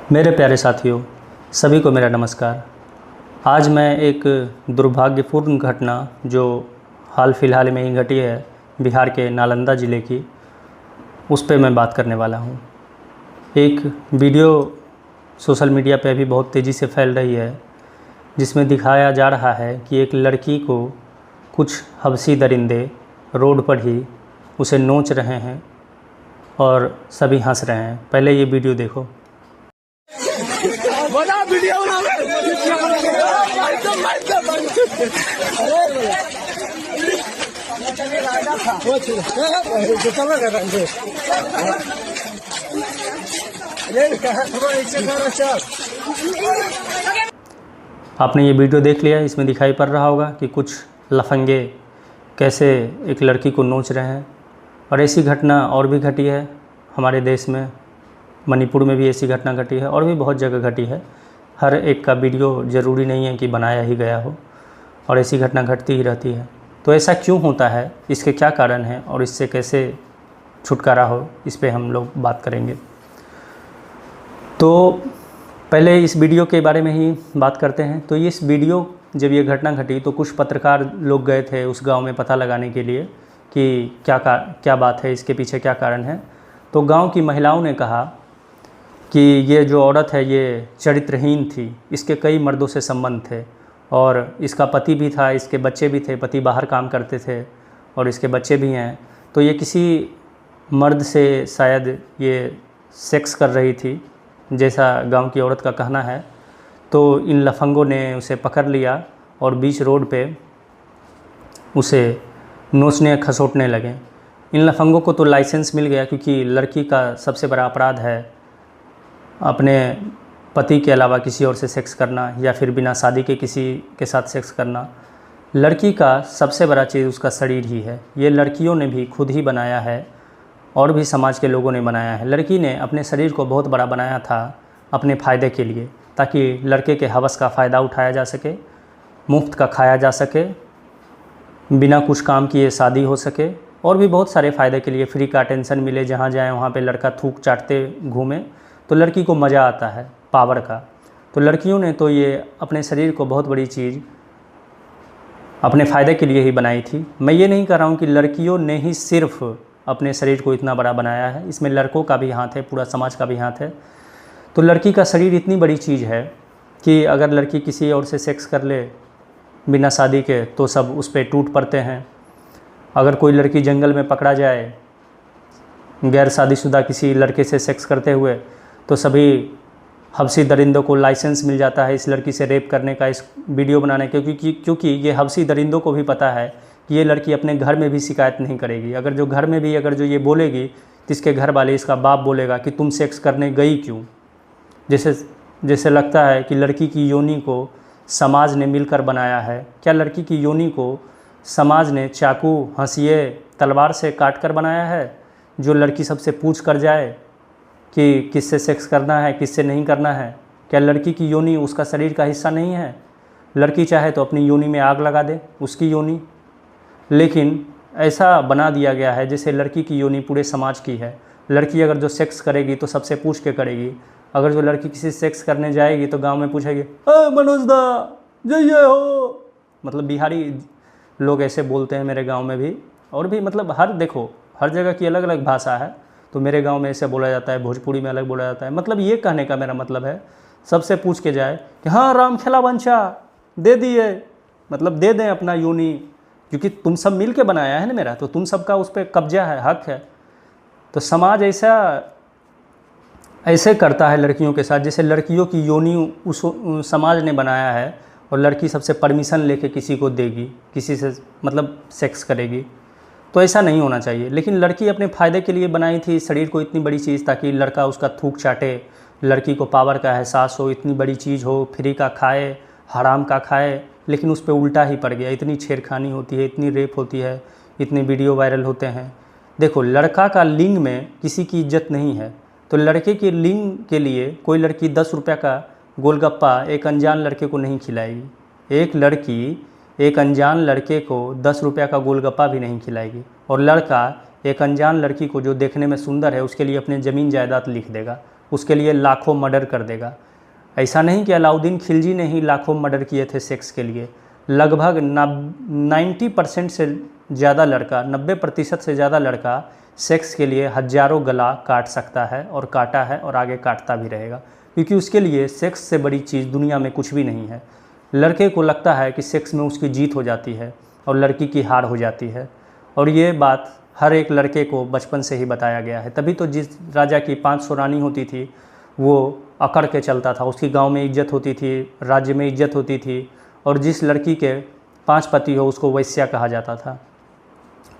मेरे प्यारे साथियों, सभी को मेरा नमस्कार। आज मैं एक दुर्भाग्यपूर्ण घटना जो हाल फिलहाल में ही घटी है बिहार के नालंदा ज़िले की, उस पे मैं बात करने वाला हूँ। एक वीडियो सोशल मीडिया पे अभी बहुत तेज़ी से फैल रही है, जिसमें दिखाया जा रहा है कि एक लड़की को कुछ हबशी दरिंदे रोड पर ही उसे नोच रहे हैं और सभी हंस रहे हैं। पहले ये वीडियो देखो। बना वीडियो आपने ये वीडियो देख लिया। इसमें दिखाई पड़ रहा होगा कि कुछ लफंगे कैसे एक लड़की को नोच रहे हैं। और ऐसी घटना और भी घटी है हमारे देश में। मणिपुर में भी ऐसी घटना घटी है और भी बहुत जगह घटी है। हर एक का वीडियो ज़रूरी नहीं है कि बनाया ही गया हो, और ऐसी घटना घटती ही रहती है। तो ऐसा क्यों होता है, इसके क्या कारण हैं और इससे कैसे छुटकारा हो, इस पे हम लोग बात करेंगे। तो पहले इस वीडियो के बारे में ही बात करते हैं। तो इस वीडियो जब ये घटना घटी तो कुछ पत्रकार लोग गए थे उस गांव में पता लगाने के लिए कि क्या बात है, इसके पीछे क्या कारण है। तो गांव की महिलाओं ने कहा कि ये जो औरत है ये चरित्रहीन थी, इसके कई मर्दों से संबंध थे और इसका पति भी था, इसके बच्चे भी थे। पति बाहर काम करते थे और इसके बच्चे भी हैं। तो ये किसी मर्द से शायद ये सेक्स कर रही थी, जैसा गांव की औरत का कहना है। तो इन लफंगों ने उसे पकड़ लिया और बीच रोड पे उसे नोचने खसोटने लगे। इन लफंगों को तो लाइसेंस मिल गया, क्योंकि लड़की का सबसे बड़ा अपराध है अपने पति के अलावा किसी और से सेक्स करना या फिर बिना शादी के किसी के साथ सेक्स करना। लड़की का सबसे बड़ा चीज़ उसका शरीर ही है। ये लड़कियों ने भी खुद ही बनाया है और भी समाज के लोगों ने बनाया है। लड़की ने अपने शरीर को बहुत बड़ा बनाया था अपने फ़ायदे के लिए, ताकि लड़के के हवस का फ़ायदा उठाया जा सके, मुफ्त का खाया जा सके, बिना कुछ काम किए शादी हो सके, और भी बहुत सारे फ़ायदे के लिए। फ्री का अटेंशन मिले, जहाँ जाए वहाँ पे लड़का थूक चाटते घूमे, तो लड़की को मज़ा आता है पावर का। तो लड़कियों ने तो ये अपने शरीर को बहुत बड़ी चीज़ अपने फ़ायदे के लिए ही बनाई थी। मैं ये नहीं कह रहा हूँ कि लड़कियों ने ही सिर्फ अपने शरीर को इतना बड़ा बनाया है, इसमें लड़कों का भी हाथ है, पूरा समाज का भी हाथ है। तो लड़की का शरीर इतनी बड़ी चीज़ है कि अगर लड़की किसी और से सेक्स कर ले बिना शादी के तो सब उस पर टूट पड़ते हैं। अगर कोई लड़की जंगल में पकड़ा जाए गैर शादीशुदा किसी लड़के से सेक्स करते हुए, तो सभी हबशी दरिंदों को लाइसेंस मिल जाता है इस लड़की से रेप करने का, इस वीडियो बनाने के। क्योंकि ये हबशी दरिंदों को भी पता है कि ये लड़की अपने घर में भी शिकायत नहीं करेगी। अगर जो घर में भी अगर जो ये बोलेगी तो इसके घर वाले, इसका बाप बोलेगा कि तुम सेक्स करने गई क्यों। जैसे लगता है कि लड़की की योनि को समाज ने मिलकर बनाया है। क्या लड़की की योनि को समाज ने चाकू, हंसिए, तलवार से काट कर बनाया है, जो लड़की सबसे पूछ कर जाए कि किससे सेक्स करना है, किससे नहीं करना है? क्या लड़की की योनि उसका शरीर का हिस्सा नहीं है? लड़की चाहे तो अपनी योनि में आग लगा दे, उसकी योनि। लेकिन ऐसा बना दिया गया है जैसे लड़की की योनि पूरे समाज की है। लड़की अगर जो सेक्स करेगी तो सबसे पूछ के करेगी। अगर जो लड़की किसी सेक्स करने जाएगी तो गांव में पूछेगी, मनोज दा जय हो। मतलब बिहारी लोग ऐसे बोलते हैं मेरे गाँव में भी, और भी मतलब देखो हर जगह की अलग अलग भाषा है। तो मेरे गांव में ऐसे बोला जाता है, भोजपुरी में अलग बोला जाता है। मतलब ये कहने का मेरा मतलब है सबसे पूछ के जाए कि हाँ राम खेला वंशा दे दिए, मतलब दे दें अपना योनि, क्योंकि तुम सब मिल के बनाया है ना मेरा, तो तुम सबका उस पर कब्जा है, हक है। तो समाज ऐसे करता है लड़कियों के साथ, जैसे लड़कियों की योनि उस समाज ने बनाया है और लड़की सबसे परमिशन लेके किसी को देगी, किसी से मतलब सेक्स करेगी। तो ऐसा नहीं होना चाहिए। लेकिन लड़की अपने फ़ायदे के लिए बनाई थी शरीर को, इतनी बड़ी चीज़, ताकि लड़का उसका थूक चाटे, लड़की को पावर का एहसास हो, इतनी बड़ी चीज़ हो, फ्री का खाए, हराम का खाए। लेकिन उस पर उल्टा ही पड़ गया। इतनी छेड़खानी होती है, इतनी रेप होती है, इतने वीडियो वायरल होते हैं। देखो, लड़का का लिंग में किसी की इज्जत नहीं है। तो लड़के के लिंग के लिए कोई लड़की 10 रुपये का गोलगप्पा एक अनजान लड़के को नहीं खिलाएगी। एक लड़की एक अनजान लड़के को 10 रुपये का गोलगप्पा भी नहीं खिलाएगी। और लड़का एक अनजान लड़की को जो देखने में सुंदर है उसके लिए अपने ज़मीन जायदाद लिख देगा। उसके लिए लाखों मर्डर कर देगा। ऐसा नहीं कि अलाउद्दीन खिलजी ने ही लाखों मर्डर किए थे सेक्स के लिए। लगभग 90% से ज़्यादा लड़का, 90% से ज़्यादा लड़का सेक्स के लिए हज़ारों गला काट सकता है और काटा है और आगे काटता भी रहेगा, क्योंकि उसके लिए सेक्स से बड़ी चीज़ दुनिया में कुछ भी नहीं है। लड़के को लगता है कि सेक्स में उसकी जीत हो जाती है और लड़की की हार हो जाती है, और ये बात हर एक लड़के को बचपन से ही बताया गया है। तभी तो जिस राजा की 500 रानी होती थी वो अकड़ के चलता था, उसकी गांव में इज्जत होती थी, राज्य में इज्जत होती थी, और जिस लड़की के 5 पति हो उसको वैश्या कहा जाता था।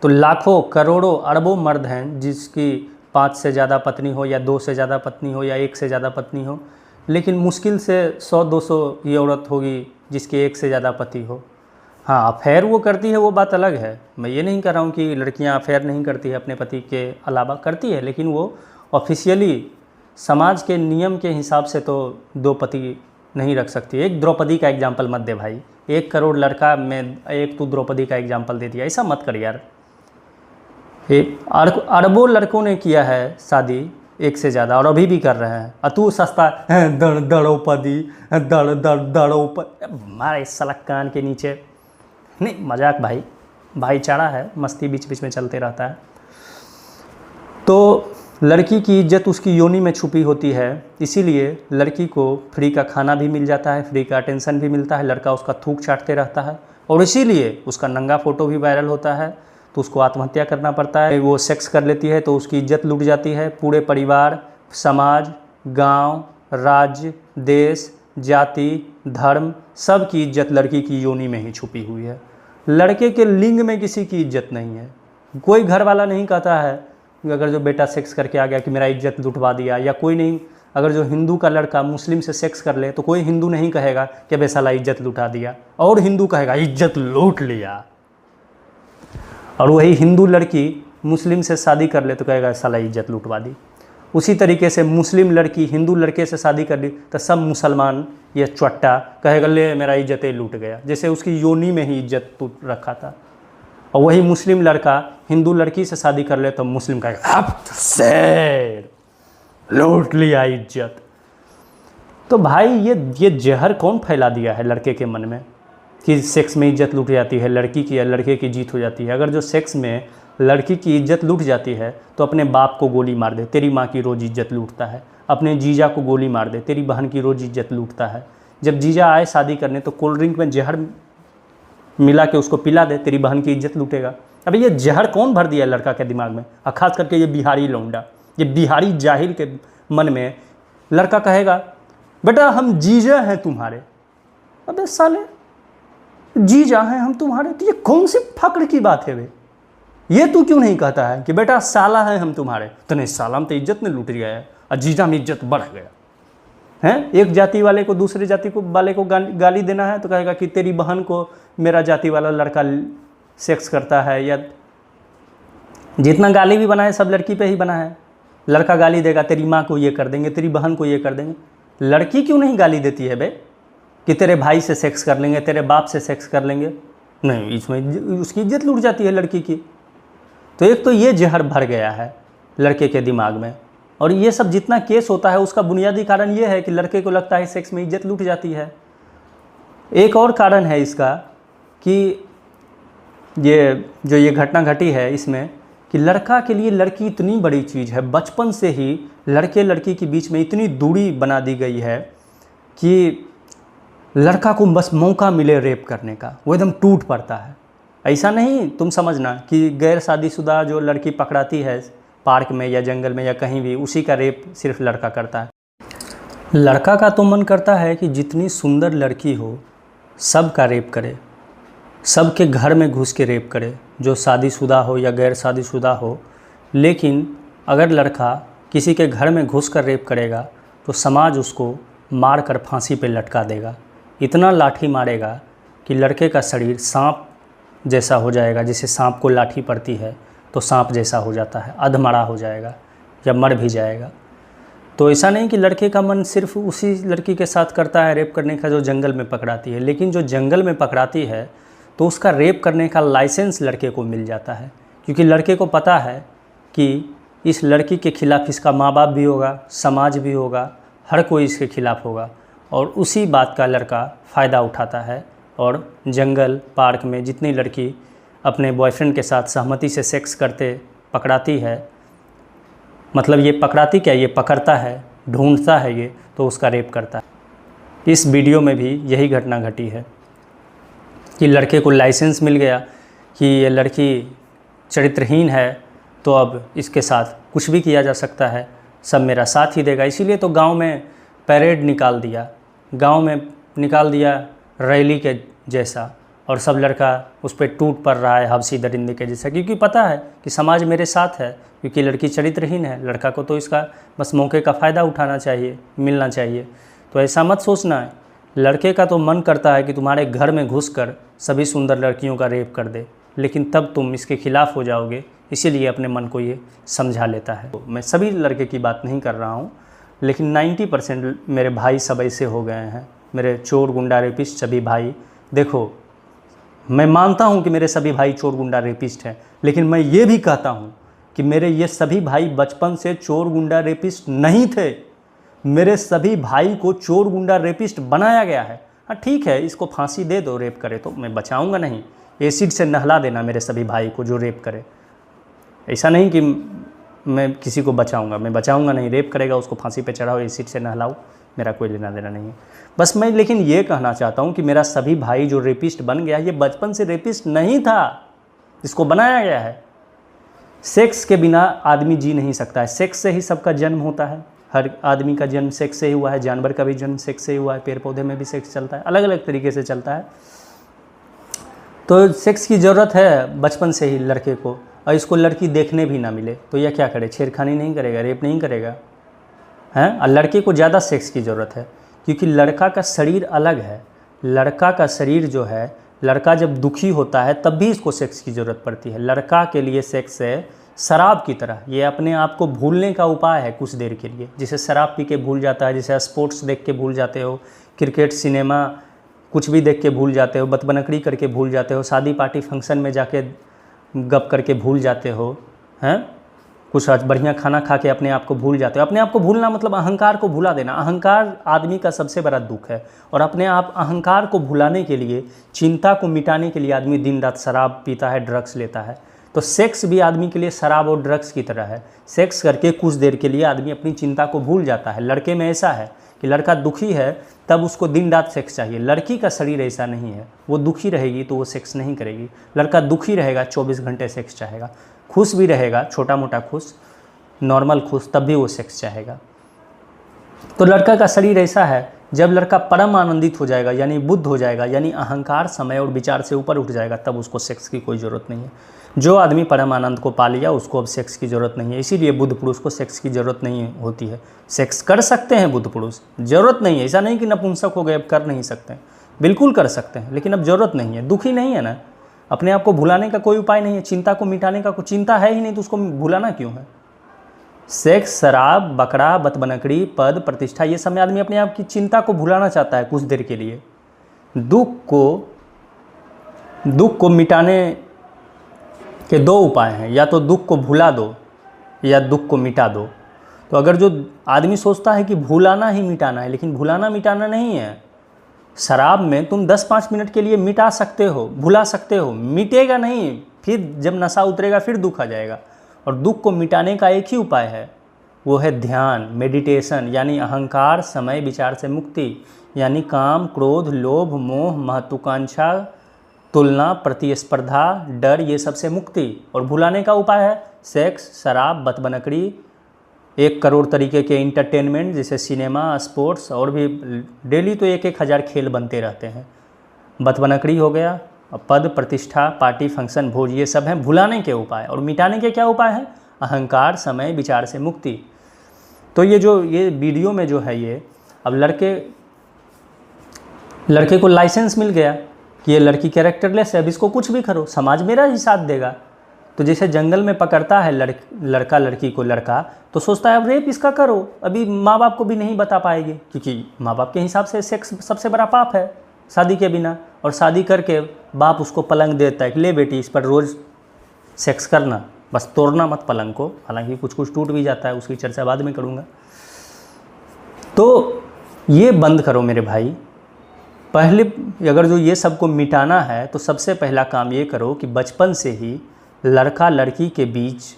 तो लाखों करोड़ों अरबों मर्द हैं जिसकी 5 से ज़्यादा पत्नी हो या 2 से ज़्यादा पत्नी हो या 1 से ज़्यादा पत्नी हो, लेकिन मुश्किल से 100-200 ये औरत होगी जिसके 1 से ज़्यादा पति हो। हाँ, अफेयर वो करती है, वो बात अलग है। मैं ये नहीं कह रहा हूँ कि लड़कियाँ अफेयर नहीं करती है, अपने पति के अलावा करती है, लेकिन वो ऑफिशियली समाज के नियम के हिसाब से तो 2 पति नहीं रख सकती। एक द्रौपदी का एग्जाम्पल मत दे भाई, 1 करोड़ लड़का में एक तू द्रौपदी का एग्जाम्पल दे दिया, ऐसा मत कर यार। अरबों लड़कों ने किया है शादी 1 से ज़्यादा और अभी भी कर रहे हैं, और तू सस्ता द्रौपदी द्रौपदी मारे सलक कान के नीचे। नहीं, मजाक भाई, भाईचारा है, मस्ती बीच बीच में चलते रहता है। तो लड़की की इज्जत उसकी योनि में छुपी होती है, इसीलिए लड़की को फ्री का खाना भी मिल जाता है, फ्री का अटेंशन भी मिलता है, लड़का उसका थूक चाटते रहता है, और इसीलिए उसका नंगा फ़ोटो भी वायरल होता है तो उसको आत्महत्या करना पड़ता है। वो सेक्स कर लेती है तो उसकी इज्जत लूट जाती है। पूरे परिवार, समाज, गांव, राज्य, देश, जाति, धर्म, सब की इज्जत लड़की की योनि में ही छुपी हुई है। लड़के के लिंग में किसी की इज्जत नहीं है। कोई घर वाला नहीं कहता है अगर जो बेटा सेक्स करके आ गया कि मेरा इज्जत लुटवा दिया, या कोई नहीं, अगर जो हिंदू का लड़का मुस्लिम से सेक्स कर ले तो कोई हिंदू नहीं कहेगा कि बे साला इज्जत लुटा दिया, और हिंदू कहेगा इज्जत लूट लिया। और वही हिंदू लड़की मुस्लिम से शादी कर ले तो कहेगा साला इज्जत लुटवा दी। उसी तरीके से मुस्लिम लड़की हिंदू लड़के से शादी कर ली तो सब मुसलमान ये चट्टा कहेगा ले मेरा इज्जत लूट गया, जैसे उसकी योनि में ही इज्जत तू रखा था। और वही मुस्लिम लड़का हिंदू लड़की से शादी कर ले तो मुस्लिम कहेगा अब शेर लूट लिया इज्जत। तो भाई ये जहर कौन फैला दिया है लड़के के मन में कि सेक्स में इज्जत लूट जाती है, लड़की की या लड़के की जीत हो जाती है। अगर जो सेक्स में लड़की की इज्जत लूट जाती है तो अपने बाप को गोली मार दे, तेरी माँ की रोज़ इज्जत लूटता है। अपने जीजा को गोली मार दे, तेरी बहन की रोज़ इज्जत लूटता है। जब जीजा आए शादी करने तो कोल्ड ड्रिंक में जहर मिला के उसको पिला दे, तेरी बहन की इज्जत लूटेगा। अभी ये जहर कौन भर दिया लड़का के दिमाग में, और ख़ास करके ये बिहारी लौंडा, ये बिहारी जाहिल के मन में। लड़का कहेगा बेटा हम जीजा हैं तुम्हारे। अबे साले जीजा हैं हम तुम्हारे, तो ये कौन सी फक्र की बात है वे? ये तू क्यों नहीं कहता है कि बेटा साला है हम तुम्हारे? तो नहीं, साला में तो इज्जत में लूट गया है और जीजा में इज्जत बढ़ गया है। एक जाति वाले को दूसरे जाति को वाले को गाली देना है तो कहेगा कि तेरी बहन को मेरा जाति वाला लड़का सेक्स करता है, या जितना गाली भी बना है सब लड़की पे ही बना है। लड़का गाली देगा तेरी माँ को ये कर देंगे, तेरी बहन को ये कर देंगे। लड़की क्यों नहीं गाली देती है बे कि तेरे भाई से सेक्स कर लेंगे, तेरे बाप से सेक्स कर लेंगे? नहीं, इसमें उसकी इज्जत लूट जाती है लड़की की। तो एक तो ये जहर भर गया है लड़के के दिमाग में, और ये सब जितना केस होता है उसका बुनियादी कारण ये है कि लड़के को लगता है सेक्स में इज्जत लूट जाती है। एक और कारण है इसका कि ये घटना घटी है इसमें कि लड़का के लिए लड़की इतनी बड़ी चीज़ है, बचपन से ही लड़के लड़की के बीच में इतनी दूरी बना दी गई है कि लड़का को बस मौका मिले रेप करने का वो एकदम टूट पड़ता है। ऐसा नहीं तुम समझना कि गैर शादीशुदा जो लड़की पकड़ाती है पार्क में या जंगल में या कहीं भी, उसी का रेप सिर्फ लड़का करता है। लड़का का तो मन करता है कि जितनी सुंदर लड़की हो सब का रेप करे, सबके घर में घुस के रेप करे, जो शादीशुदा हो या गैर शादीशुदा हो। लेकिन अगर लड़का किसी के घर में घुस कर रेप करेगा तो समाज उसको मार कर फांसी पे लटका देगा। इतना लाठी मारेगा कि लड़के का शरीर सांप जैसा हो जाएगा, जैसे सांप को लाठी पड़ती है तो सांप जैसा हो जाता है, अधमरा हो जाएगा या मर भी जाएगा। तो ऐसा नहीं कि लड़के का मन सिर्फ उसी लड़की के साथ करता है रेप करने का जो जंगल में पकड़ाती है, लेकिन जो जंगल में पकड़ाती है तो उसका रेप करने का लाइसेंस लड़के को मिल जाता है, क्योंकि लड़के को पता है कि इस लड़की के खिलाफ़ इसका माँ बाप भी होगा, समाज भी होगा, हर कोई इसके खिलाफ़ होगा। और उसी बात का लड़का फ़ायदा उठाता है और जंगल पार्क में जितनी लड़की अपने बॉयफ्रेंड के साथ सहमति से सेक्स करते पकड़ाती है, मतलब ये पकड़ाती क्या, ये पकड़ता है, ढूंढता है ये, तो उसका रेप करता है। इस वीडियो में भी यही घटना घटी है कि लड़के को लाइसेंस मिल गया कि ये लड़की चरित्रहीन है, तो अब इसके साथ कुछ भी किया जा सकता है, सब मेरा साथ ही देगा। इसीलिए तो गांव में परेड निकाल दिया, गांव में निकाल दिया रैली के जैसा, और सब लड़का उस पर टूट पड़ रहा है हबसी दरिंदे के जैसा, क्योंकि पता है कि समाज मेरे साथ है, क्योंकि लड़की चरित्रहीन है। लड़का को तो इसका बस मौके का फ़ायदा उठाना चाहिए, मिलना चाहिए। तो ऐसा मत सोचना है। लड़के का तो मन करता है कि तुम्हारे घर में घुसकर सभी सुंदर लड़कियों का रेप कर दे, लेकिन तब तुम इसके खिलाफ़ हो जाओगे, इसीलिए अपने मन को ये समझा लेता है। तो मैं सभी लड़के की बात नहीं कर रहा हूँ, लेकिन 90% मेरे भाई सब ऐसे हो गए हैं, मेरे चोर गुंडा रेपिस्ट सभी भाई। देखो, मैं मानता हूँ कि मेरे सभी भाई चोर गुंडा रेपिस्ट हैं, लेकिन मैं ये भी कहता हूँ कि मेरे ये सभी भाई बचपन से चोर गुंडा रेपिस्ट नहीं थे। मेरे सभी भाई को चोर गुंडा रेपिस्ट बनाया गया है। हाँ ठीक है, इसको फांसी दे दो, रेप करे तो मैं बचाऊंगा नहीं। एसिड से नहला देना मेरे सभी भाई को जो रेप करे। ऐसा नहीं कि मैं किसी को बचाऊंगा, मैं बचाऊंगा नहीं। रेप करेगा उसको फांसी पे चढ़ाओ, एसिड से नहलाओ, मेरा कोई लेना देना नहीं है। बस मैं लेकिन ये कहना चाहता हूँ कि मेरा सभी भाई जो रेपिस्ट बन गया, ये बचपन से रेपिस्ट नहीं था, इसको बनाया गया है। सेक्स के बिना आदमी जी नहीं सकता है। सेक्स से ही सबका जन्म होता है। हर आदमी का जन्म सेक्स से ही हुआ है, जानवर का भी जन्म सेक्स से ही हुआ है, पेड़ पौधे में भी सेक्स चलता है, अलग अलग तरीके से चलता है। तो सेक्स की ज़रूरत है बचपन से ही लड़के को, और इसको लड़की देखने भी ना मिले तो यह क्या करे, छेड़खानी नहीं करेगा, रेप नहीं करेगा, हैं। और लड़के को ज़्यादा सेक्स की ज़रूरत है, क्योंकि लड़का का शरीर अलग है। लड़का का शरीर जो है, लड़का जब दुखी होता है तब भी इसको सेक्स की ज़रूरत पड़ती है। लड़का के लिए सेक्स है शराब की तरह, ये अपने आप को भूलने का उपाय है कुछ देर के लिए। जैसे शराब पी के भूल जाता है, जैसे स्पोर्ट्स देख के भूल जाते हो, क्रिकेट सिनेमा कुछ भी देख के भूल जाते हो, बतबनकड़ी करके भूल जाते हो, शादी पार्टी फंक्शन में जाके गप करके भूल जाते हो, हैं। कुछ बढ़िया खाना खा के अपने आप को भूल जाते हो। अपने आप को भूलना मतलब अहंकार को भुला देना। अहंकार आदमी का सबसे बड़ा दुख है, और अपने आप अहंकार को भुलाने के लिए, चिंता को मिटाने के लिए आदमी दिन रात शराब पीता है, ड्रग्स लेता है। तो सेक्स भी आदमी के लिए शराब और ड्रग्स की तरह है। सेक्स करके कुछ देर के लिए आदमी अपनी चिंता को भूल जाता है। लड़के में ऐसा है कि लड़का दुखी है तब उसको दिन रात सेक्स चाहिए। लड़की का शरीर ऐसा नहीं है, वो दुखी रहेगी तो वो सेक्स नहीं करेगी। लड़का दुखी रहेगा 24 घंटे सेक्स चाहेगा, खुश भी रहेगा, छोटा मोटा खुश, नॉर्मल खुश, तब भी वो सेक्स चाहेगा। तो लड़का का शरीर ऐसा है, जब लड़का परम आनंदित हो जाएगा, यानी बुद्ध हो जाएगा, यानी अहंकार, समय और विचार से ऊपर उठ जाएगा, तब उसको सेक्स की कोई ज़रूरत नहीं है। जो आदमी परम आनंद को पा लिया उसको अब सेक्स की ज़रूरत नहीं है। इसीलिए बुद्ध पुरुष को सेक्स की ज़रूरत नहीं होती है। सेक्स कर सकते हैं बुद्ध पुरुष, ज़रूरत नहीं है। ऐसा नहीं कि नपुंसक हो गए अब कर नहीं सकते हैं, बिल्कुल कर सकते हैं, लेकिन अब ज़रूरत नहीं है। दुखी नहीं है ना, अपने आप को भुलाने का कोई उपाय नहीं है, चिंता को मिटाने का कोई, चिंता है ही नहीं तो उसको भुलाना क्यों है। सेक्स, शराब, बकरा, बतबनकड़ी, पद, प्रतिष्ठा, ये सब में आदमी अपने आप की चिंता को भुलाना चाहता है कुछ देर के लिए। दुख को मिटाने के दो उपाय हैं, या तो दुख को भुला दो या दुख को मिटा दो। तो अगर जो आदमी सोचता है कि भुलाना ही मिटाना है, लेकिन भुलाना मिटाना नहीं है। शराब में तुम 10-5 मिनट के लिए मिटा सकते हो, भुला सकते हो, मिटेगा नहीं, फिर जब नशा उतरेगा फिर दुख आ जाएगा। और दुख को मिटाने का एक ही उपाय है, वो है ध्यान, मेडिटेशन, यानी अहंकार, समय, विचार से मुक्ति, यानी काम, क्रोध, लोभ, मोह, महत्वाकांक्षा, तुलना, प्रतिस्पर्धा, डर, ये सबसे मुक्ति। और भुलाने का उपाय है सेक्स, शराब, बतबनकड़ी, 1 करोड़ तरीके के इंटरटेनमेंट जैसे सिनेमा, स्पोर्ट्स, और भी डेली तो 1-1000 खेल बनते रहते हैं। बतबनकड़ी हो गया, पद, प्रतिष्ठा, पार्टी, फंक्शन, भोज, ये सब हैं भुलाने के उपाय। और मिटाने के क्या उपाय हैं? अहंकार, समय, विचार से मुक्ति। तो ये वीडियो में जो है, ये अब लड़के को लाइसेंस मिल गया कि ये लड़की कैरेक्टरलेस है, अब इसको कुछ भी करो, समाज मेरा ही साथ देगा। तो जैसे जंगल में पकड़ता है लड़का लड़की को, लड़का तो सोचता है अब रेप इसका करो, अभी माँ बाप को भी नहीं बता पाएगी, क्योंकि माँ बाप के हिसाब से सेक्स सबसे बड़ा पाप है शादी के बिना। और शादी करके बाप उसको पलंग देता है कि ले बेटी इस पर रोज़ सेक्स करना, बस तोड़ना मत पलंग को, हालांकि कुछ कुछ टूट भी जाता है, उसकी चर्चा बाद में करूँगा। तो ये बंद करो मेरे भाई। पहले अगर जो ये सबको मिटाना है तो सबसे पहला काम ये करो कि बचपन से ही लड़का लड़की के बीच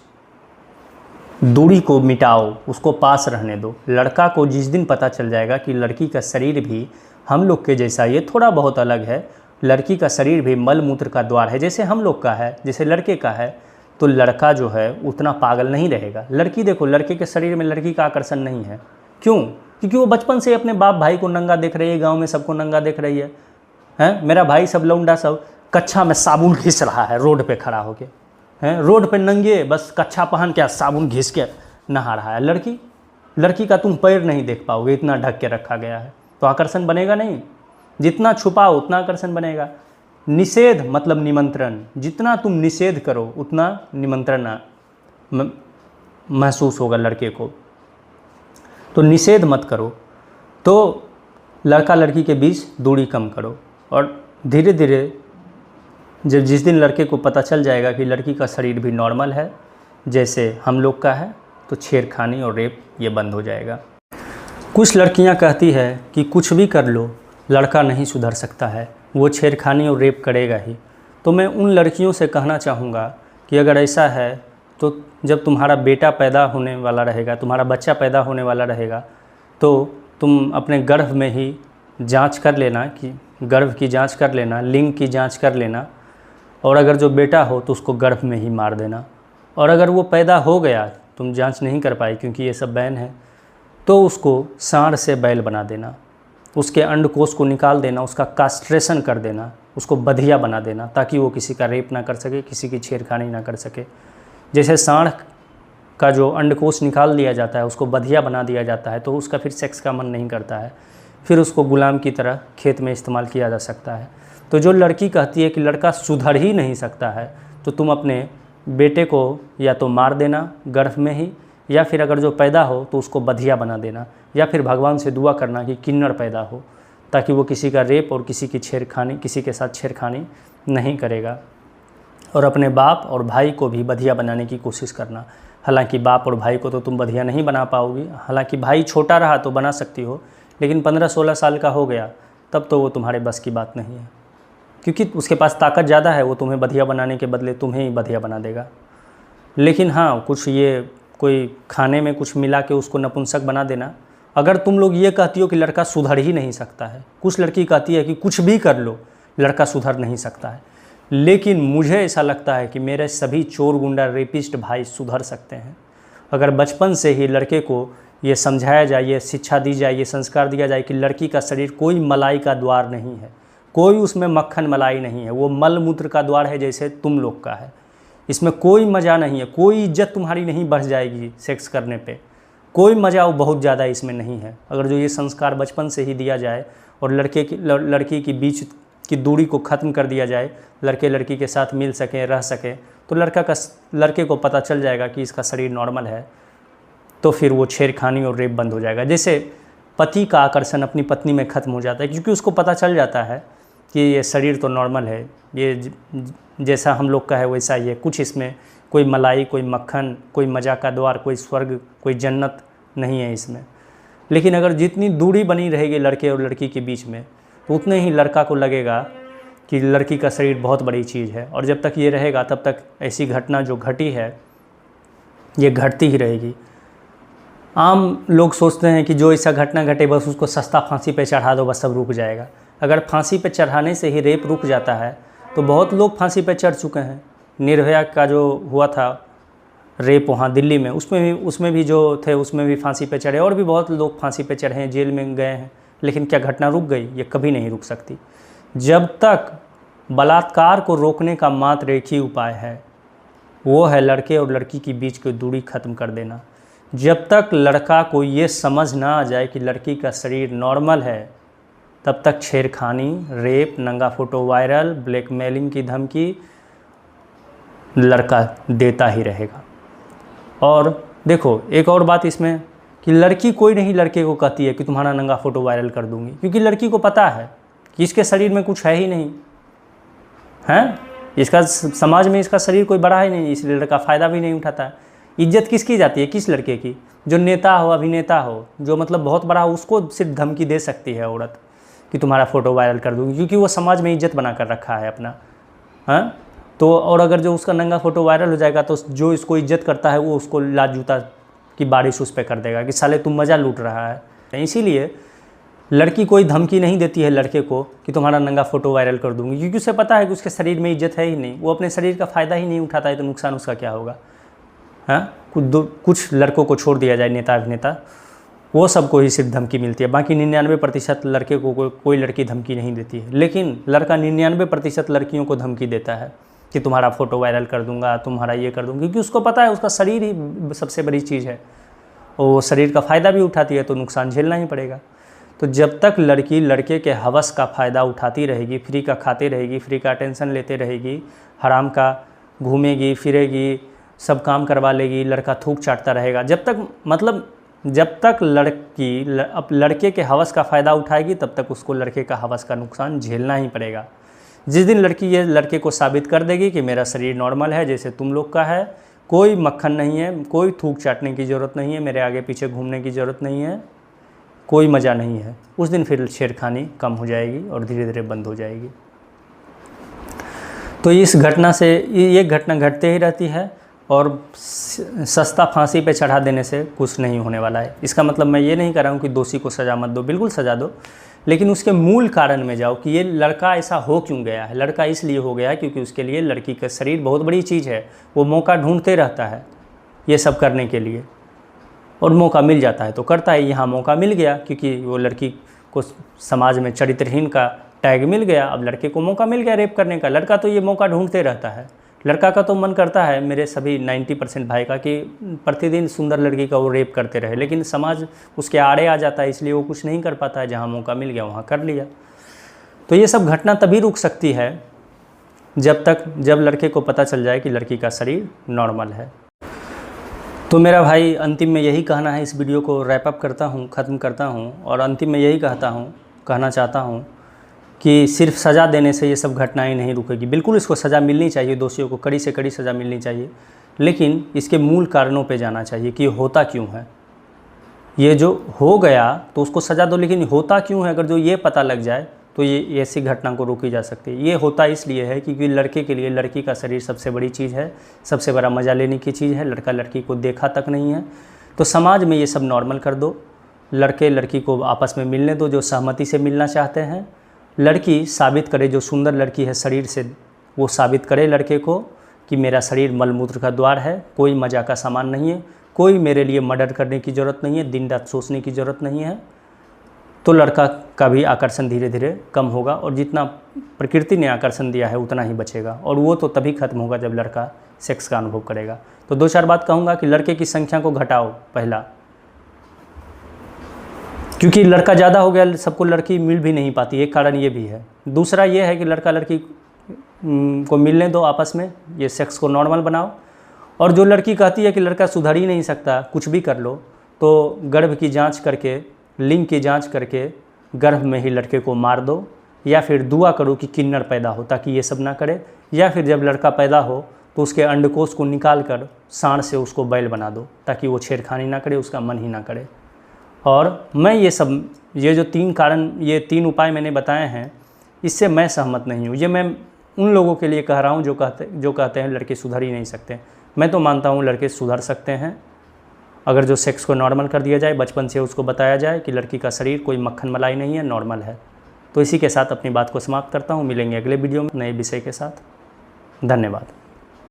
दूरी को मिटाओ, उसको पास रहने दो। लड़का को जिस दिन पता चल जाएगा कि लड़की का शरीर भी हम लोग के जैसा, ये थोड़ा बहुत अलग है, लड़की का शरीर भी मल मूत्र का द्वार है, जैसे हम लोग का है, जैसे लड़के का है, तो लड़का जो है उतना पागल नहीं रहेगा। लड़की देखो, लड़के के शरीर में लड़की का आकर्षण नहीं है। क्यों? क्योंकि वो बचपन से अपने बाप भाई को नंगा देख रही है, गांव में सबको नंगा देख रही है। हैं, मेरा भाई सब लौंडा सब कच्छा में साबुन घिस रहा है रोड पे खड़ा होके, हैं, रोड पे नंगे बस कच्छा पहन के साबुन घिस के नहा रहा है। लड़की का तुम पैर नहीं देख पाओगे, इतना ढक के रखा गया है, तो आकर्षण बनेगा नहीं। जितना छुपाओ उतना आकर्षण बनेगा। निषेध मतलब निमंत्रण, जितना तुम निषेध करो उतना निमंत्रण महसूस होगा लड़के को। तो निषेध मत करो, तो लड़का लड़की के बीच दूरी कम करो। और धीरे धीरे जब जिस दिन लड़के को पता चल जाएगा कि लड़की का शरीर भी नॉर्मल है जैसे हम लोग का है, तो छेड़खानी और रेप ये बंद हो जाएगा। कुछ लड़कियां कहती है कि कुछ भी कर लो लड़का नहीं सुधर सकता है, वो छेड़खानी और रेप करेगा ही। तो मैं उन लड़कियों से कहना चाहूँगा कि अगर ऐसा है तो जब तुम्हारा बेटा पैदा होने वाला रहेगा, तुम्हारा बच्चा पैदा होने वाला रहेगा, तो तुम अपने गर्भ में ही जांच कर लेना, कि गर्भ की जांच कर लेना, लिंग की जांच कर लेना, और अगर जो बेटा हो तो उसको गर्भ में ही मार देना। और अगर वो पैदा हो गया, तुम जांच नहीं कर पाई क्योंकि ये सब बैन है, तो उसको सांड से बैल बना देना, उसके अंडकोश को निकाल देना, उसका कास्ट्रेशन कर देना, उसको बधिया बना देना, ताकि वो किसी का रेप ना कर सके, किसी की छेड़खानी ना कर सके। जैसे सांड का जो अंडकोश निकाल दिया जाता है, उसको बधिया बना दिया जाता है, तो उसका फिर सेक्स का मन नहीं करता है, फिर उसको गुलाम की तरह खेत में इस्तेमाल किया जा सकता है। तो जो लड़की कहती है कि लड़का सुधर ही नहीं सकता है, तो तुम अपने बेटे को या तो मार देना गर्भ में ही, या फिर अगर जो पैदा हो तो उसको बधिया बना देना, या फिर भगवान से दुआ करना कि किन्नर पैदा हो, ताकि वो किसी का रेप और किसी की छेड़खानी, किसी के साथ छेड़खानी नहीं करेगा। और अपने बाप और भाई को भी बधिया बनाने की कोशिश करना। हालांकि बाप और भाई को तो तुम बधिया नहीं बना पाओगी, हालांकि भाई छोटा रहा तो बना सकती हो, लेकिन 15-16 साल का हो गया तब तो वो तुम्हारे बस की बात नहीं है, क्योंकि उसके पास ताकत ज़्यादा है, वो तुम्हें बधिया बनाने के बदले तुम्हें ही बधिया बना देगा। लेकिन हाँ, कुछ ये कोई खाने में कुछ मिला के उसको नपुंसक बना देना। अगर तुम लोग ये कहती हो कि लड़का सुधर ही नहीं सकता है, कुछ लड़की कहती है कि कुछ भी कर लो लड़का सुधर नहीं सकता है, लेकिन मुझे ऐसा लगता है कि मेरे सभी चोर गुंडा रेपिस्ट भाई सुधर सकते हैं। अगर बचपन से ही लड़के को ये समझाया जाए, ये शिक्षा दी जाए, ये संस्कार दिया जाए कि लड़की का शरीर कोई मलाई का द्वार नहीं है, कोई उसमें मक्खन मलाई नहीं है, वो मल मूत्र का द्वार है जैसे तुम लोग का है, इसमें कोई मज़ा नहीं है, कोई इज्जत तुम्हारी नहीं बढ़ जाएगी सेक्स करने पे, कोई मज़ा वो बहुत ज़्यादा इसमें नहीं है। अगर जो ये संस्कार बचपन से ही दिया जाए और लड़की की बीच की दूरी को ख़त्म कर दिया जाए, लड़के लड़की के साथ मिल सकें, रह सकें, तो लड़के को पता चल जाएगा कि इसका शरीर नॉर्मल है, तो फिर वो छेड़खानी और रेप बंद हो जाएगा। जैसे पति का आकर्षण अपनी पत्नी में ख़त्म हो जाता है, क्योंकि उसको पता चल जाता है कि ये शरीर तो नॉर्मल है, ये जैसा हम लोग का है वैसा ही है, कुछ इसमें कोई मलाई, कोई मक्खन, कोई मज़ा का द्वार, कोई स्वर्ग, कोई जन्नत नहीं है इसमें। लेकिन अगर जितनी दूरी बनी रहेगी लड़के और लड़की के बीच में, तो उतने ही लड़का को लगेगा कि लड़की का शरीर बहुत बड़ी चीज़ है। और जब तक ये रहेगा तब तक ऐसी घटना जो घटी है ये घटती ही रहेगी। आम लोग सोचते हैं कि जो ऐसा घटना घटे बस उसको सस्ता फांसी पे चढ़ा दो, बस सब रुक जाएगा। अगर फांसी पे चढ़ाने से ही रेप रुक जाता है तो बहुत लोग फांसी पे चढ़ चुके हैं। निर्भया का जो हुआ था रेप वहाँ दिल्ली में, उसमें भी जो थे उसमें भी फांसी पे चढ़े, और भी बहुत लोग फांसी पे चढ़े हैं, जेल में गए हैं। लेकिन क्या घटना रुक गई? ये कभी नहीं रुक सकती। जब तक बलात्कार को रोकने का मात्र एक ही उपाय है, वो है लड़के और लड़की के बीच की दूरी ख़त्म कर देना। जब तक लड़का को ये समझ ना आ जाए कि लड़की का शरीर नॉर्मल है, तब तक छेड़खानी, रेप, नंगा फोटो वायरल, ब्लैकमेलिंग की धमकी लड़का देता ही रहेगा। और देखो एक और बात इसमें कि लड़की कोई नहीं लड़के को कहती है कि तुम्हारा नंगा फ़ोटो वायरल कर दूंगी, क्योंकि लड़की को पता है कि इसके शरीर में कुछ है ही नहीं, हैं? इसका समाज में इसका शरीर कोई बड़ा ही नहीं, इसलिए लड़का फ़ायदा भी नहीं उठाता है। इज्जत किसकी जाती है? किस लड़के की? जो नेता हो, अभिनेता हो, जो मतलब बहुत बड़ा हो, उसको सिर्फ धमकी दे सकती है औरत कि तुम्हारा फ़ोटो वायरल कर दूँगी, क्योंकि वो समाज में इज्जत बना कर रखा है अपना। हाँ, तो और अगर जो उसका नंगा फ़ोटो वायरल हो जाएगा तो जो इसको इज्जत करता है वो उसको लात जूता की बारिश उस पर कर देगा कि साले तुम मज़ा लूट रहा है। इसीलिए लड़की कोई धमकी नहीं देती है लड़के को कि तुम्हारा नंगा फ़ोटो वायरल कर दूंगी, क्योंकि उसे पता है कि उसके शरीर में इज्जत है ही नहीं, वो अपने शरीर का फ़ायदा ही नहीं उठाता है, तो नुकसान उसका क्या होगा। हाँ, कुछ लड़कों को छोड़ दिया जाए, नेता अभिनेता, वो सबको ही सिर्फ धमकी मिलती है, बाकी 99% लड़के को कोई लड़की धमकी नहीं देती है। लेकिन लड़का 99% लड़कियों को धमकी देता है कि तुम्हारा फ़ोटो वायरल कर दूंगा, तुम्हारा ये कर दूंगा, क्योंकि उसको पता है उसका शरीर ही सबसे बड़ी चीज़ है, वो शरीर का फ़ायदा भी उठाती है तो नुकसान झेलना ही पड़ेगा। तो जब तक लड़की लड़के के हवस का फ़ायदा उठाती रहेगी, फ्री का खाती रहेगी, फ्री का टेंशन लेते रहेगी, हराम का घूमेगी फिरेगी, सब काम करवा लेगी, लड़का थूक चाटता रहेगा, जब तक लड़की लड़के के हवस का फ़ायदा उठाएगी तब तक उसको लड़के का हवस का नुकसान झेलना ही पड़ेगा। जिस दिन लड़की ये लड़के को साबित कर देगी कि मेरा शरीर नॉर्मल है जैसे तुम लोग का है, कोई मक्खन नहीं है, कोई थूक चाटने की ज़रूरत नहीं है, मेरे आगे पीछे घूमने की ज़रूरत नहीं है, कोई मज़ा नहीं है, उस दिन फिर छेड़खानी कम हो जाएगी और धीरे धीरे बंद हो जाएगी। तो इस घटना से ये घटना घटते ही रहती है और सस्ता फांसी पे चढ़ा देने से कुछ नहीं होने वाला है। इसका मतलब मैं ये नहीं कह रहा हूँ कि दोषी को सज़ा मत दो, बिल्कुल सज़ा दो, लेकिन उसके मूल कारण में जाओ कि ये लड़का ऐसा हो क्यों गया है। लड़का इसलिए हो गया है क्योंकि उसके लिए लड़की का शरीर बहुत बड़ी चीज़ है, वो मौका ढूंढते रहता है ये सब करने के लिए, और मौका मिल जाता है तो करता है। यहाँ मौका मिल गया क्योंकि वो लड़की को समाज में चरित्रहीन का टैग मिल गया, अब लड़के को मौका मिल गया रेप करने का। लड़का तो ये मौका ढूंढते रहता है, लड़का का तो मन करता है, मेरे सभी 90% भाई का, कि प्रतिदिन सुंदर लड़की का वो रेप करते रहे, लेकिन समाज उसके आड़े आ जाता है, इसलिए वो कुछ नहीं कर पाता है। जहाँ मौका मिल गया वहाँ कर लिया। तो ये सब घटना तभी रुक सकती है जब लड़के को पता चल जाए कि लड़की का शरीर नॉर्मल है। तो मेरा भाई अंतिम में यही कहना है, इस वीडियो को रैप अप करता हूँ, ख़त्म करता हूँ, और अंतिम में यही कहना चाहता हूँ कि सिर्फ सज़ा देने से ये सब घटनाएं नहीं रुकेगी। बिल्कुल इसको सज़ा मिलनी चाहिए, दोषियों को कड़ी से कड़ी सज़ा मिलनी चाहिए, लेकिन इसके मूल कारणों पे जाना चाहिए कि होता क्यों है। ये जो हो गया तो उसको सज़ा दो, लेकिन होता क्यों है, अगर जो ये पता लग जाए तो ये ऐसी घटना को रोकी जा सकती है। ये होता इसलिए है क्योंकि लड़के के लिए लड़की का शरीर सबसे बड़ी चीज़ है, सबसे बड़ा मज़ा लेने की चीज़ है। लड़का लड़की को देखा तक नहीं है, तो समाज में ये सब नॉर्मल कर दो। लड़के लड़की को आपस में मिलने दो जो सहमति से मिलना चाहते हैं। लड़की साबित करे, जो सुंदर लड़की है शरीर से, वो साबित करे लड़के को कि मेरा शरीर मलमूत्र का द्वार है, कोई मज़ा का सामान नहीं है, कोई मेरे लिए मर्डर करने की ज़रूरत नहीं है, दिन रात सोचने की ज़रूरत नहीं है। तो लड़का का भी आकर्षण धीरे धीरे कम होगा, और जितना प्रकृति ने आकर्षण दिया है उतना ही बचेगा, और वो तो तभी खत्म होगा जब लड़का सेक्स का अनुभव करेगा। तो 2-4 बात कहूँगा कि लड़के की संख्या को घटाओ, पहला, क्योंकि लड़का ज़्यादा हो गया, सबको लड़की मिल भी नहीं पाती, एक कारण ये भी है। दूसरा ये है कि लड़का लड़की को मिलने दो आपस में, ये सेक्स को नॉर्मल बनाओ। और जो लड़की कहती है कि लड़का सुधर ही नहीं सकता, कुछ भी कर लो, तो गर्भ की जांच करके, लिंग की जांच करके गर्भ में ही लड़के को मार दो, या फिर दुआ करो कि किन्नर पैदा हो ताकि ये सब ना करे, या फिर जब लड़का पैदा हो तो उसके अंडकोश को निकाल कर सांड से उसको बैल बना दो ताकि वो छेड़खानी ना करे, उसका मन ही ना करे। और मैं ये जो 3 कारण, ये 3 उपाय मैंने बताए हैं, इससे मैं सहमत नहीं हूँ। ये मैं उन लोगों के लिए कह रहा हूँ जो कहते हैं लड़के सुधर ही नहीं सकते। मैं तो मानता हूँ लड़के सुधर सकते हैं, अगर जो सेक्स को नॉर्मल कर दिया जाए, बचपन से उसको बताया जाए कि लड़की का शरीर कोई मक्खन मलाई नहीं है, नॉर्मल है। तो इसी के साथ अपनी बात को समाप्त करता हूँ। मिलेंगे अगले वीडियो में नए विषय के साथ। धन्यवाद।